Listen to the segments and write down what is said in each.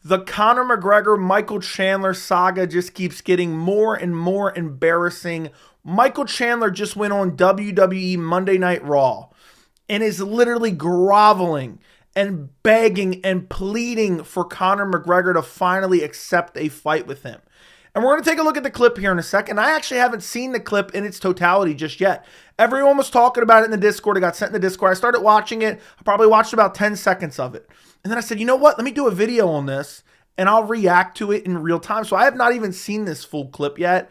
The Conor McGregor, Michael Chandler saga just keeps getting more and more embarrassing. Michael Chandler just went on WWE Monday Night Raw and is literally groveling and begging and pleading for Conor McGregor to finally accept a fight with him. And we're going to take a look at the clip here in a second. I actually haven't seen the clip in its totality just yet. Everyone was talking about it in the Discord. It got sent in the Discord. I started watching it. I probably watched about 10 seconds of it. And then I said, you know what? Let me do a video on this and I'll react to it in real time. So I have not even seen this full clip yet.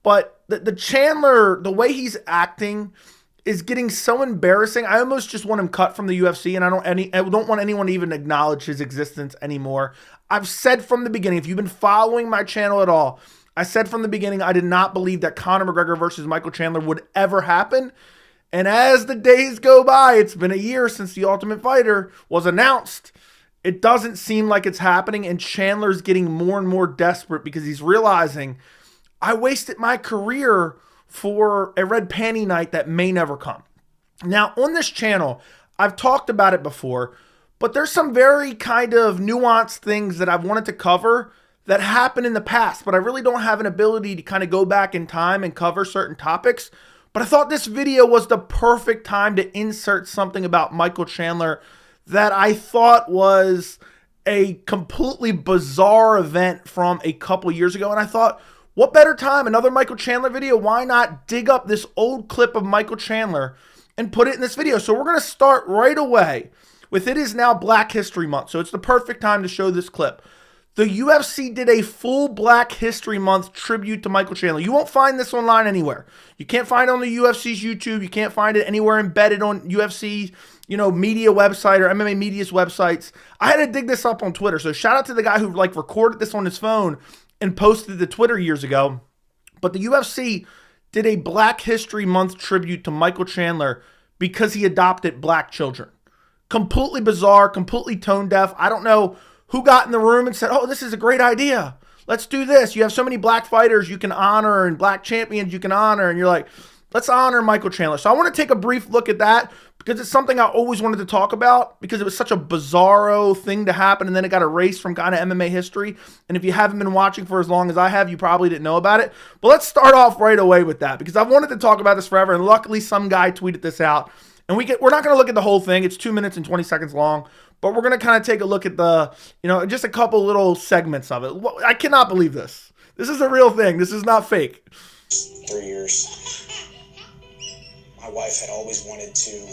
But the Chandler, the way he's acting is getting so embarrassing. I almost just want him cut from the UFC, and I don't want anyone to even acknowledge his existence anymore. I've said from the beginning, if you've been following my channel at all, I said from the beginning I did not believe that Conor McGregor versus Michael Chandler would ever happen. And as the days go by, it's been a year since The Ultimate Fighter was announced. It doesn't seem like it's happening, and Chandler's getting more and more desperate because he's realizing, I wasted my career for a red panty night that may never come. Now, on this channel, I've talked about it before, but there's some very kind of nuanced things that I've wanted to cover that happened in the past, but I really don't have an ability to kind of go back in time and cover certain topics. But I thought this video was the perfect time to insert something about Michael Chandler that I thought was a completely bizarre event from a couple years ago. And I thought, what better time? Another Michael Chandler video? Why not dig up this old clip of Michael Chandler and put it in this video? So we're going to start right away with it is now Black History Month. So it's the perfect time to show this clip. The UFC did a full Black History Month tribute to Michael Chandler. You won't find this online anywhere. You can't find it on the UFC's YouTube. You can't find it anywhere embedded on UFC, media website or MMA Media's websites. I had to dig this up on Twitter. So shout out to the guy who recorded this on his phone and posted to Twitter years ago. But the UFC did a Black History Month tribute to Michael Chandler because he adopted black children. Completely bizarre, completely tone deaf. I don't know who got in the room and said, oh, this is a great idea. Let's do this. You have so many black fighters you can honor and black champions you can honor. And you're like, let's honor Michael Chandler. So I want to take a brief look at that because it's something I always wanted to talk about because it was such a bizarro thing to happen. And then it got erased from kind of MMA history. And if you haven't been watching for as long as I have, you probably didn't know about it. But let's start off right away with that because I've wanted to talk about this forever. And luckily some guy tweeted this out. And we're not going to look at the whole thing. It's 2 minutes and 20 seconds long. But we're going to kind of take a look at the, just a couple little segments of it. I cannot believe this. This is a real thing. This is not fake. 3 years. My wife had always wanted to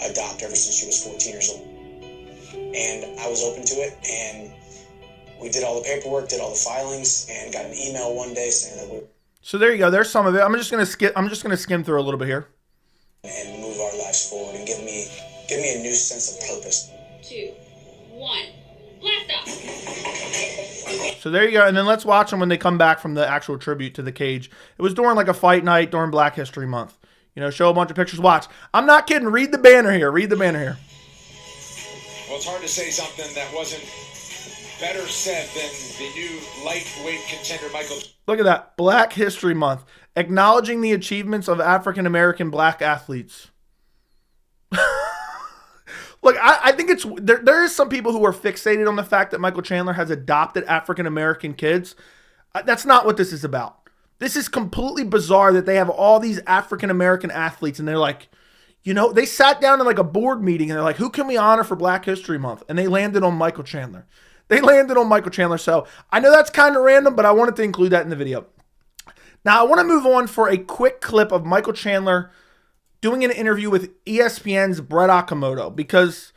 adopt ever since she was 14 years old. And I was open to it. And we did all the paperwork, did all the filings, and got an email one day saying that we... So there you go. There's some of it. I'm just going to skim through a little bit here. And move our lives forward and give me a new sense of purpose. 2, 1, blast off. So there you go. And then let's watch them when they come back from the actual tribute to the cage. It was during like a fight night during Black History Month. Show a bunch of pictures. Watch. I'm not kidding. Read the banner here. Read the banner here. Well, it's hard to say something that wasn't better said than the new lightweight contender, Michael. Look at that. Black History Month. Acknowledging the achievements of African-American black athletes. Look, I think there is some people who are fixated on the fact that Michael Chandler has adopted African-American kids. That's not what this is about. This is completely bizarre that they have all these African-American athletes and they're like, they sat down in like a board meeting and they're like, who can we honor for Black History Month? And they landed on Michael Chandler. So I know that's kind of random, but I wanted to include that in the video. Now I want to move on for a quick clip of Michael Chandler doing an interview with ESPN's Brett Okamoto because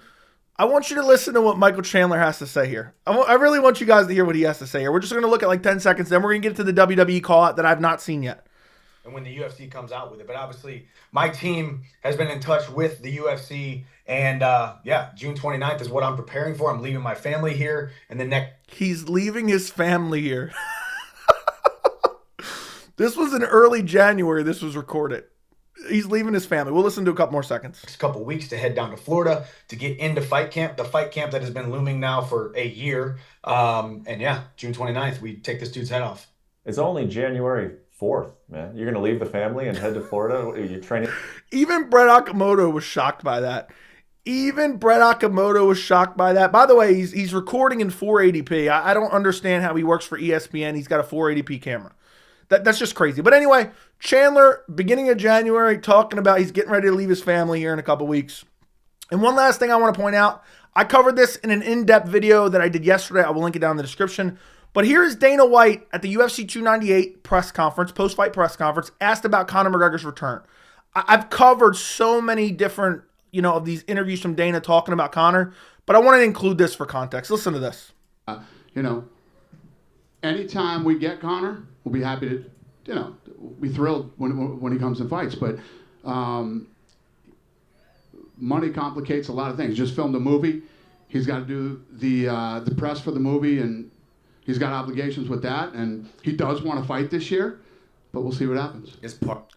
I want you to listen to what Michael Chandler has to say here. I really want you guys to hear what he has to say here. We're just going to look at like 10 seconds, then we're going to get to the WWE call-out that I've not seen yet. And when the UFC comes out with it. But obviously, my team has been in touch with the UFC. And June 29th is what I'm preparing for. I'm leaving my family here. And then he's leaving his family here. This was in early January. This was recorded. He's leaving his family. We'll listen to a couple more seconds. Next couple weeks to head down to Florida to get into fight camp. The fight camp that has been looming now for a year. June 29th, we take this dude's head off. It's only January 4th, man. You're going to leave the family and head to Florida? You're training. Even Brett Okamoto was shocked by that. Even Brett Okamoto was shocked by that. By the way, he's recording in 480p. I don't understand how he works for ESPN. He's got a 480p camera. That's just crazy. But anyway, Chandler, beginning of January, talking about he's getting ready to leave his family here in a couple weeks. And one last thing I want to point out, I covered this in an in-depth video that I did yesterday. I will link it down in the description. But here is Dana White at the UFC 298 press conference, post-fight press conference, asked about Conor McGregor's return. I've covered so many different, of these interviews from Dana talking about Conor, but I want to include this for context. Listen to this. Anytime we get Conor, we'll be happy to, be thrilled when he comes and fights. But money complicates a lot of things. Just filmed a movie. He's got to do the press for the movie, and he's got obligations with that. And he does want to fight this year, but we'll see what happens.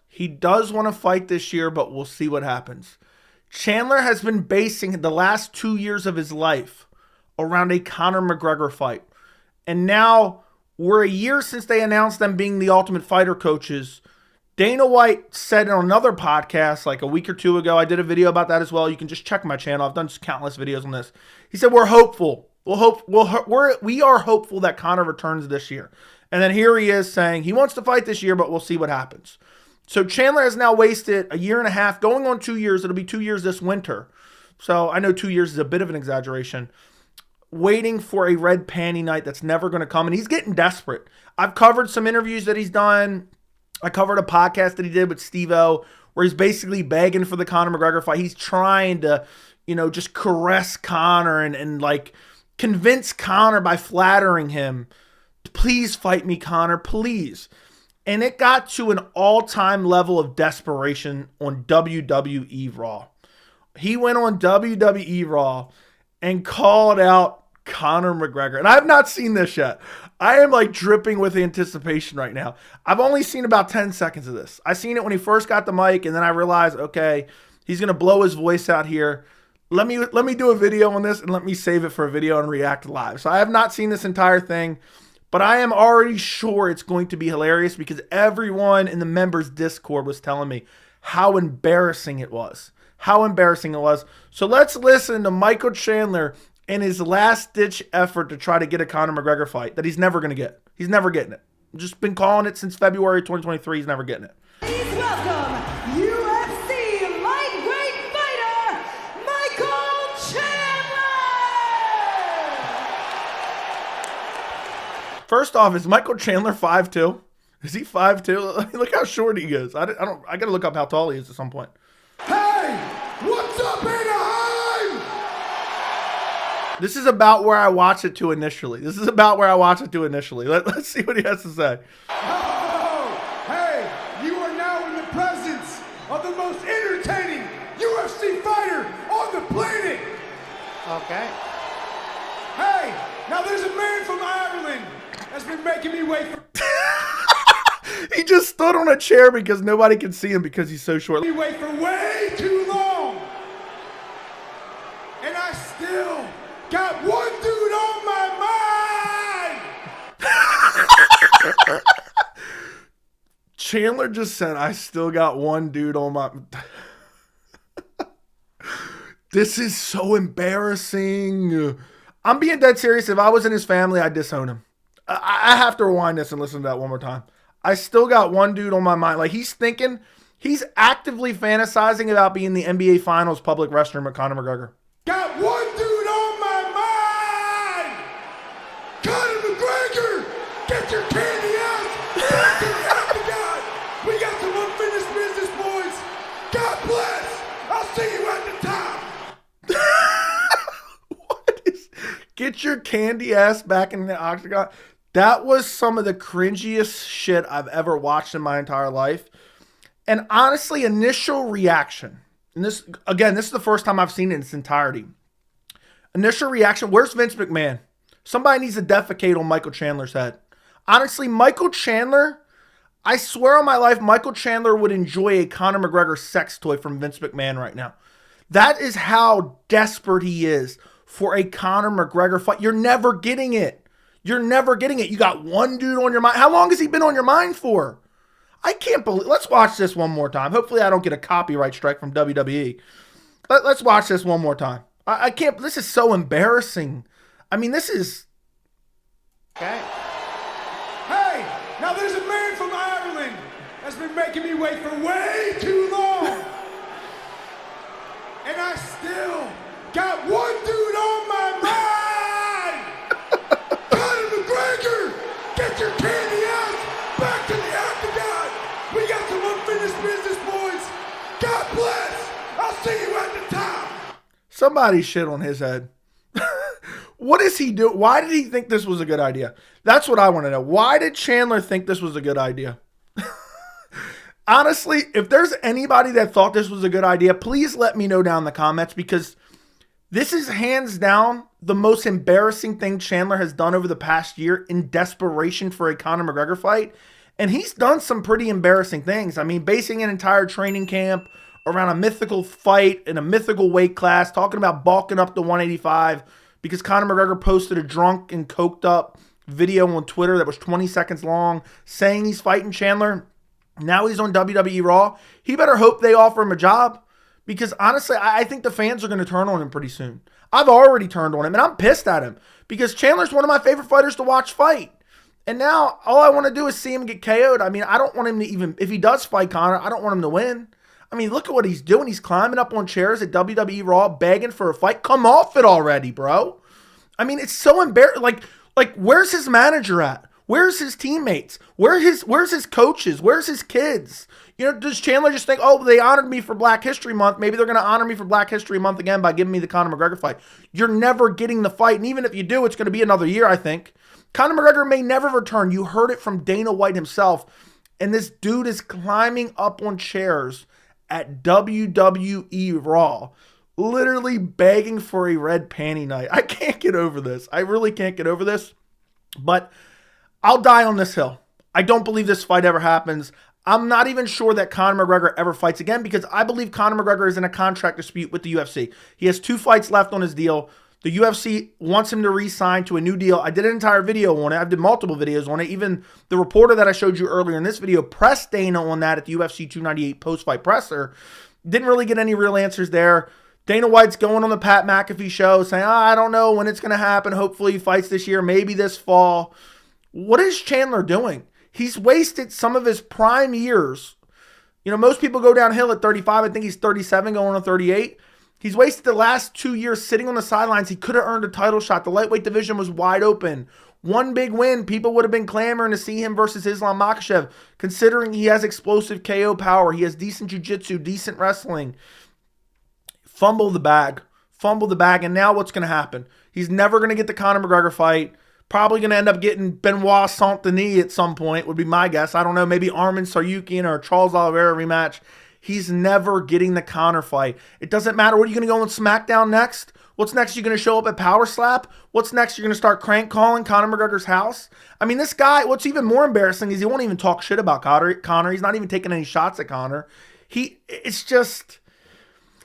He does want to fight this year, but we'll see what happens. Chandler has been basing the last 2 years of his life around a Conor McGregor fight. And now we're a year since they announced them being the Ultimate Fighter coaches. Dana White said on another podcast like a week or two ago, I did a video about that as well. You can just check my channel. I've done countless videos on this. He said, we're hopeful. We are hopeful that Conor returns this year. And then here he is saying he wants to fight this year, but we'll see what happens. So Chandler has now wasted a year and a half, going on 2 years. It'll be 2 years this winter. So I know 2 years is a bit of an exaggeration. Waiting for a red panty night that's never going to come. And he's getting desperate. I've covered some interviews that he's done. I covered a podcast that he did with Steve-O where he's basically begging for the Conor McGregor fight. He's trying to, just caress Conor and like convince Conor by flattering him. Please fight me, Conor, please. And it got to an all-time level of desperation on WWE Raw. He went on WWE Raw and called out Conor McGregor. And I have not seen this yet. I am like dripping with anticipation right now. I've only seen about 10 seconds of this. I seen it when he first got the mic, and then I realized, okay, he's going to blow his voice out here. Let me do a video on this, and let me save it for a video and react live. So I have not seen this entire thing. But I am already sure it's going to be hilarious because everyone in the members' Discord was telling me how embarrassing it was. How embarrassing it was. So let's listen to Michael Chandler and his last-ditch effort to try to get a Conor McGregor fight that he's never going to get. He's never getting it. Just been calling it since February 2023. He's never getting it. Please welcome UFC lightweight fighter, Michael Chandler! First off, is Michael Chandler 5'2"? Is he 5'2"? Look how short he is. I got to look up how tall he is at some point. Hey, what's up, Anaheim? This is about where I watch it to initially. Let's see what he has to say. Oh, hey, you are now in the presence of the most entertaining UFC fighter on the planet. Okay. Hey, now there's a man from Ireland that's been making me wait for... He just stood on a chair because nobody can see him because he's so short. Me wait for way too long. And I still got one dude on my mind. Chandler just said, I still got one dude on my... This is so embarrassing. I'm being dead serious. If I was in his family, I'd disown him. I have to rewind this and listen to that one more time. I still got one dude on my mind. Like, he's actively fantasizing about being the NBA Finals public restroom at Conor McGregor. Got one dude on my mind. Conor McGregor, get your candy ass back to the octagon. We got some unfinished business, boys. God bless. I'll see you at the top. Get your candy ass back in the octagon. That was some of the cringiest shit I've ever watched in my entire life. And honestly, initial reaction, and this is the first time I've seen it in its entirety. Initial reaction, where's Vince McMahon? Somebody needs to defecate on Michael Chandler's head. Honestly, Michael Chandler, I swear on my life, Michael Chandler would enjoy a Conor McGregor sex toy from Vince McMahon right now. That is how desperate he is for a Conor McGregor fight. You're never getting it. You're never getting it. You got one dude on your mind. How long has he been on your mind for? I can't believe. Let's watch this one more time. Hopefully I don't get a copyright strike from WWE. Let's watch this one more time. I can't. This is so embarrassing. I mean, this is. Okay. Hey, now there's a man from Ireland that's been making me wait for way too long. And I still got one dude on my mind. Conor McGregor, get your candy ass back to the octagon. We got some unfinished business, boys. God bless. I'll see you at the top. Somebody shit on his head. What is he doing? Why did he think this was a good idea? That's what I want to know. Why did Chandler think this was a good idea? Honestly, if there's anybody that thought this was a good idea, please let me know down in the comments, because this is hands down the most embarrassing thing Chandler has done over the past year in desperation for a Conor McGregor fight. And he's done some pretty embarrassing things. I mean, basing an entire training camp around a mythical fight in a mythical weight class, talking about bulking up to 185 because Conor McGregor posted a drunk and coked up video on Twitter that was 20 seconds long saying he's fighting Chandler. Now he's on WWE Raw. He better hope they offer him a job, because honestly, I think the fans are going to turn on him pretty soon. I've already turned on him, and I'm pissed at him because Chandler's one of my favorite fighters to watch fight. And now all I want to do is see him get KO'd. I mean, I don't want him to even, if he does fight Conor, I don't want him to win. I mean, look at what he's doing. He's climbing up on chairs at WWE Raw, begging for a fight. Come off it already, bro. I mean, it's so embarrassing. Like, where's his manager at? Where's his teammates? Where's his coaches? Where's his kids? You know, does Chandler just think, oh, they honored me for Black History Month, maybe they're going to honor me for Black History Month again by giving me the Conor McGregor fight? You're never getting the fight, and even if you do, it's going to be another year, I think. Conor McGregor may never return. You heard it from Dana White himself, and this dude is climbing up on chairs at WWE Raw, literally begging for a red panty night. I can't get over this. I really can't get over this, but I'll die on this hill. I don't believe this fight ever happens. I'm not even sure that Conor McGregor ever fights again, because I believe Conor McGregor is in a contract dispute with the UFC. He has 2 fights left on his deal. The UFC wants him to re-sign to a new deal. I did an entire video on it. I did multiple videos on it. Even the reporter that I showed you earlier in this video pressed Dana on that at the UFC 298 post-fight presser. Didn't really get any real answers there. Dana White's going on the Pat McAfee show saying, I don't know when it's going to happen. Hopefully he fights this year, maybe this fall. What is Chandler doing? He's wasted some of his prime years. You know, most people go downhill at 35. I think he's 37 going on 38. He's wasted the last 2 years sitting on the sidelines. He could have earned a title shot. The lightweight division was wide open. One big win, people would have been clamoring to see him versus Islam Makhachev, considering he has explosive KO power. He has decent jiu-jitsu, decent wrestling. Fumble the bag. And now what's going to happen? He's never going to get the Conor McGregor fight. Probably going to end up getting Benoit Saint-Denis at some point, would be my guess. I don't know, maybe Arman Tsarukyan or Charles Oliveira rematch. He's never getting the Conor fight. It doesn't matter. What are you going to go on SmackDown next? What's next? You're going to show up at Power Slap? What's next? You're going to start crank calling Conor McGregor's house? I mean, this guy, what's even more embarrassing is he won't even talk shit about Conor. He's not even taking any shots at Conor. It's just,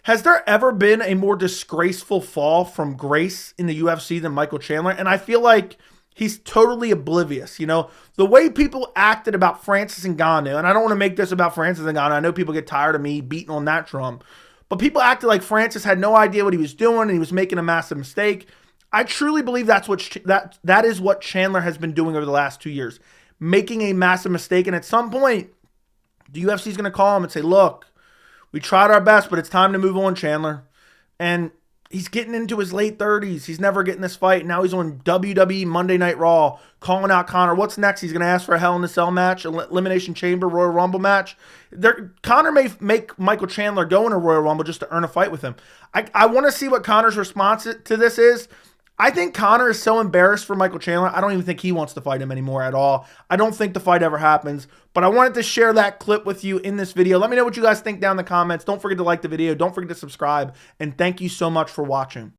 has there ever been a more disgraceful fall from grace in the UFC than Michael Chandler? And I feel like he's totally oblivious. You know, the way people acted about Francis Ngannou, and I don't want to make this about Francis Ngannou. I know people get tired of me beating on that drum, but people acted like Francis had no idea what he was doing and he was making a massive mistake. I truly believe that is what Chandler has been doing over the last 2 years, making a massive mistake. And at some point, the UFC is going to call him and say, look, we tried our best, but it's time to move on, Chandler. And he's getting into his late 30s. He's never getting this fight. Now he's on WWE Monday Night Raw, calling out Conor. What's next? He's going to ask for a Hell in a Cell match, an Elimination Chamber, Royal Rumble match. Conor may make Michael Chandler go in a Royal Rumble just to earn a fight with him. I want to see what Conor's response to this is. I think Conor is so embarrassed for Michael Chandler, I don't even think he wants to fight him anymore at all. I don't think the fight ever happens, but I wanted to share that clip with you in this video. Let me know what you guys think down in the comments. Don't forget to like the video. Don't forget to subscribe, and thank you so much for watching.